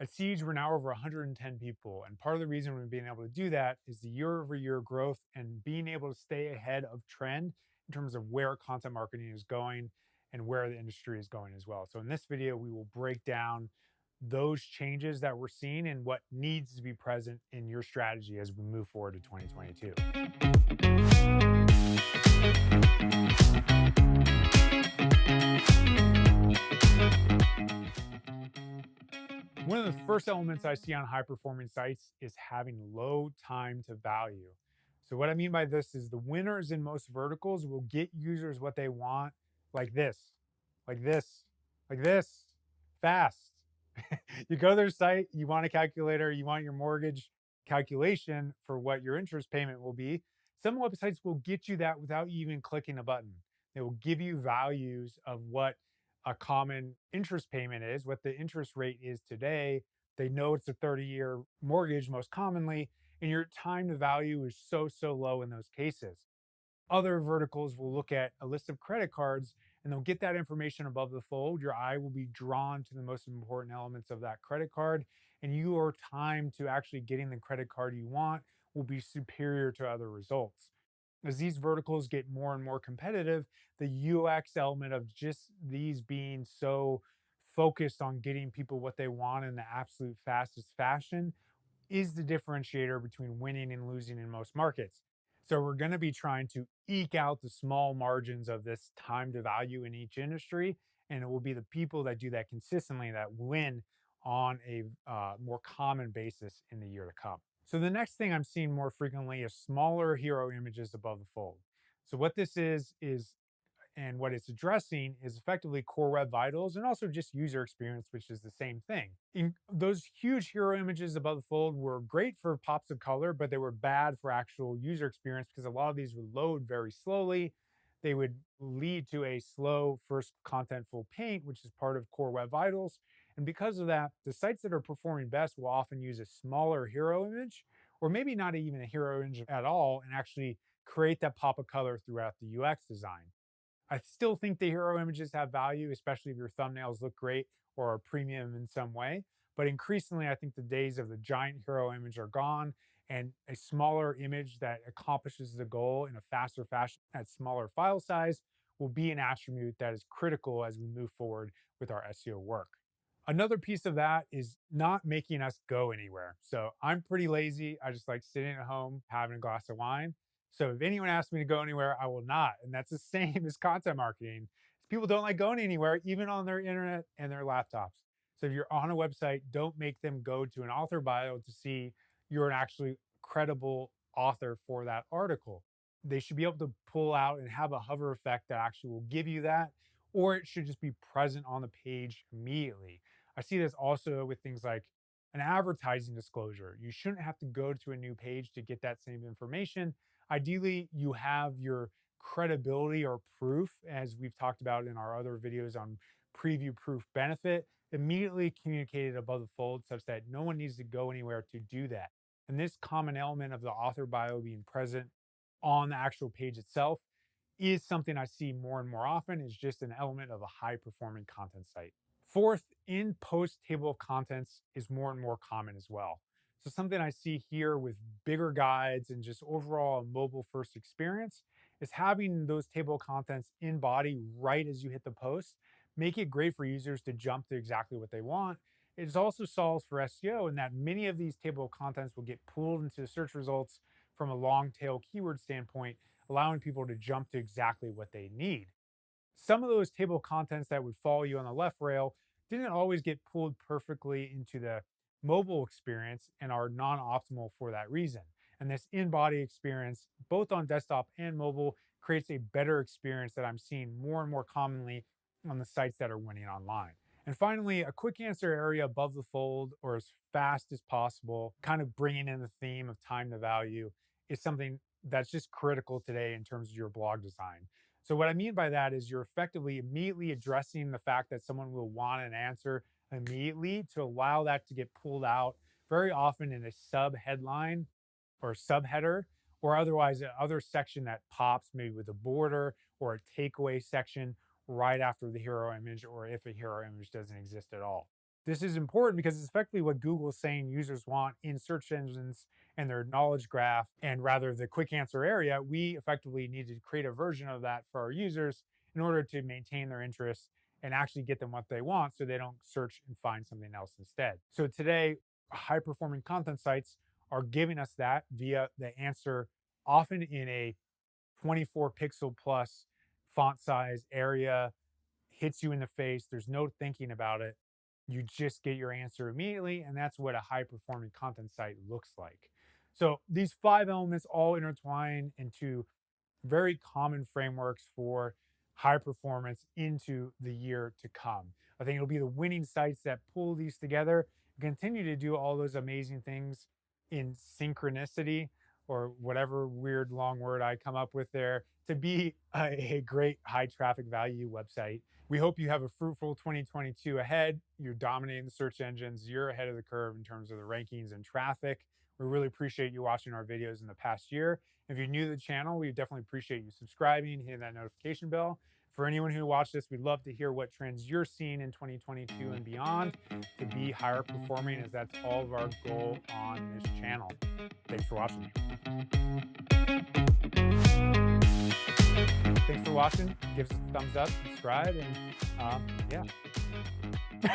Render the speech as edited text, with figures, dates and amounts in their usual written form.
At Siege, we're now over 110 people. And part of the reason we've been able to do that is the year over year growth and being able to stay ahead of trend in terms of where content marketing is going and where the industry is going as well. So, in this video, we will break down those changes that we're seeing and what needs to be present in your strategy as we move forward to 2022. One of the first elements I see on high performing sites is having low time to value. So, what I mean by this is the winners in most verticals will get users what they want like this, like this, like this, fast. You go to their site, you want a calculator, you want your mortgage calculation for what your interest payment will be. Some websites will get you that without you even clicking a button. They will give you values of what a common interest payment is, what the interest rate is today. They know it's a 30-year mortgage most commonly, and your time to value is so low in those cases. Other verticals will look at a list of credit cards and they'll get that information above the fold. Your eye will be drawn to the most important elements of that credit card, and your time to actually getting the credit card you want will be superior to other results. As these verticals get more and more competitive, the UX element of just these being so focused on getting people what they want in the absolute fastest fashion is the differentiator between winning and losing in most markets. So we're going to be trying to eke out the small margins of this time to value in each industry. And it will be the people that do that consistently that win on a more common basis in the year to come. So the next thing I'm seeing more frequently is smaller hero images above the fold. So what this is and what it's addressing is effectively core web vitals and also just user experience, which is the same thing. Those huge hero images above the fold were great for pops of color, but they were bad for actual user experience because a lot of these would load very slowly. They would lead to a slow first contentful paint, which is part of core web vitals. And because of that, the sites that are performing best will often use a smaller hero image, or maybe not even a hero image at all, and actually create that pop of color throughout the UX design. I still think the hero images have value, especially if your thumbnails look great or are premium in some way. But increasingly, I think the days of the giant hero image are gone, and a smaller image that accomplishes the goal in a faster fashion at smaller file size will be an attribute that is critical as we move forward with our SEO work. Another piece of that is not making us go anywhere. So I'm pretty lazy. I just like sitting at home, having a glass of wine. So if anyone asks me to go anywhere, I will not. And that's the same as content marketing. People don't like going anywhere, even on their internet and their laptops. So if you're on a website, don't make them go to an author bio to see you're an actually credible author for that article. They should be able to pull out and have a hover effect that actually will give you that, or it should just be present on the page immediately. I see this also with things like an advertising disclosure. You shouldn't have to go to a new page to get that same information. Ideally, you have your credibility or proof, as we've talked about in our other videos on preview proof benefit, immediately communicated above the fold such that no one needs to go anywhere to do that. And this common element of the author bio being present on the actual page itself is something I see more and more often is just an element of a high performing content site. Fourth, in post table of contents is more and more common as well. So something I see here with bigger guides and just overall a mobile first experience is having those table of contents in body right as you hit the post, make it great for users to jump to exactly what they want. It also solves for SEO in that many of these table of contents will get pulled into the search results from a long tail keyword standpoint, allowing people to jump to exactly what they need. Some of those table of contents that would follow you on the left rail didn't always get pulled perfectly into the mobile experience and are non-optimal for that reason. And this in-body experience, both on desktop and mobile, creates a better experience that I'm seeing more and more commonly on the sites that are winning online. And finally, a quick answer area above the fold or as fast as possible, kind of bringing in the theme of time to value, is something that's just critical today in terms of your blog design. So, what I mean by that is you're effectively immediately addressing the fact that someone will want an answer immediately to allow that to get pulled out very often in a sub headline or subheader, or otherwise other section that pops maybe with a border or a takeaway section right after the hero image, or if a hero image doesn't exist at all. This is important because it's effectively what Google is saying users want in search engines and their knowledge graph. And rather the quick answer area, we effectively need to create a version of that for our users in order to maintain their interest and actually get them what they want so they don't search and find something else instead. So today, high performing content sites are giving us that via the answer, often in a 24 pixel plus font size area, hits you in the face. There's no thinking about it. You just get your answer immediately. And that's what a high performing content site looks like. So these 5 elements all intertwine into very common frameworks for high performance into the year to come. I think it'll be the winning sites that pull these together and continue to do all those amazing things in synchronicity, or whatever weird long word I come up with there, to be a great high traffic value website. We hope you have a fruitful 2022 ahead. You're dominating the search engines. You're ahead of the curve in terms of the rankings and traffic. We really appreciate you watching our videos in the past year. If you're new to the channel, we definitely appreciate you subscribing, hitting that notification bell. For anyone who watched this, we'd love to hear what trends you're seeing in 2022 and beyond to be higher performing, as that's all of our goal on this channel. Thanks for watching. Thanks for watching. Give us a thumbs up, subscribe, and yeah.